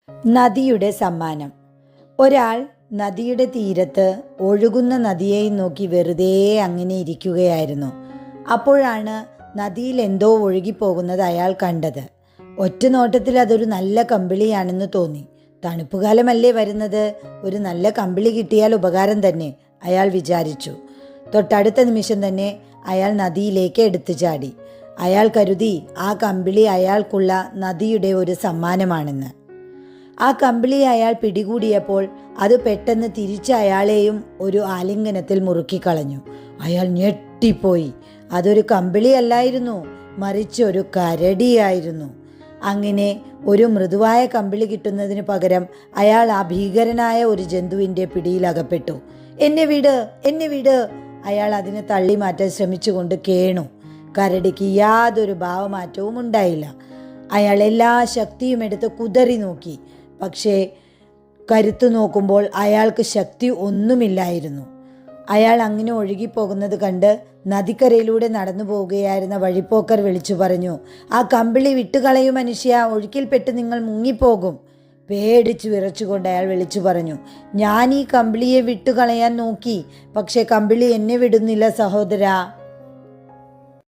നദിയുടെ സമ്മാനം. ഒരാൾ നദിയുടെ തീരത്ത് ഒഴുകുന്ന നദിയെയും നോക്കി വെറുതെ അങ്ങനെ ഇരിക്കുകയായിരുന്നു. അപ്പോഴാണ് നദിയിൽ എന്തോ ഒഴുകിപ്പോകുന്നത് അയാൾ കണ്ടത്. ഒറ്റ നോട്ടത്തിൽ അതൊരു നല്ല കമ്പിളിയാണെന്ന് തോന്നി. തണുപ്പുകാലമല്ലേ വരുന്നത്, ഒരു നല്ല കമ്പിളി കിട്ടിയാൽ ഉപകാരം തന്നെ, അയാൾ വിചാരിച്ചു. തൊട്ടടുത്ത നിമിഷം തന്നെ അയാൾ നദിയിലേക്ക് എടുത്തു ചാടി. അയാൾ കരുതി ആ കമ്പിളി അയാൾക്കുള്ള നദിയുടെ ഒരു സമ്മാനമാണെന്ന്. ആ കമ്പിളി അയാൾ പിടികൂടിയപ്പോൾ അത് പെട്ടെന്ന് തിരിച്ച് അയാളെയും ഒരു ആലിംഗനത്തിൽ മുറുക്കിക്കളഞ്ഞു. അയാൾ ഞെട്ടിപ്പോയി. അതൊരു കമ്പിളിയല്ലായിരുന്നു, മറിച്ച് ഒരു കരടിയായിരുന്നു. അങ്ങനെ ഒരു മൃദുവായ കമ്പിളി കിട്ടുന്നതിന് പകരം അയാൾ ആ ഭീകരനായ ഒരു ജന്തുവിൻ്റെ പിടിയിലകപ്പെട്ടു. എന്നെ വിട്, എന്നെ വിട്! അയാൾ അതിനെ തള്ളി മാറ്റാൻ ശ്രമിച്ചുകൊണ്ട് കേണു. കരടിക്ക് യാതൊരു ഭാവമാറ്റവും ഉണ്ടായില്ല. അയാൾ എല്ലാ ശക്തിയും എടുത്ത് കുതറി നോക്കി. പക്ഷേ കരുത്തു നോക്കുമ്പോൾ അയാൾക്ക് ശക്തി ഒന്നുമില്ലായിരുന്നു. അയാൾ അങ്ങനെ ഒഴുകിപ്പോകുന്നത് കണ്ട് നദിക്കരയിലൂടെ നടന്നു പോവുകയായിരുന്ന വഴിപ്പോക്കർ വിളിച്ചു പറഞ്ഞു, ആ കമ്പിളി വിട്ടുകളയും മനുഷ്യ, ഒഴുക്കിൽപ്പെട്ട് നിങ്ങൾ മുങ്ങിപ്പോകും. പേടിച്ചു വിറച്ചുകൊണ്ട് അയാൾ വിളിച്ചു പറഞ്ഞു, ഞാൻ ഈ കമ്പിളിയെ വിട്ടുകളയാൻ നോക്കി, പക്ഷേ കമ്പിളി എന്നെ വിടുന്നില്ല സഹോദരാ.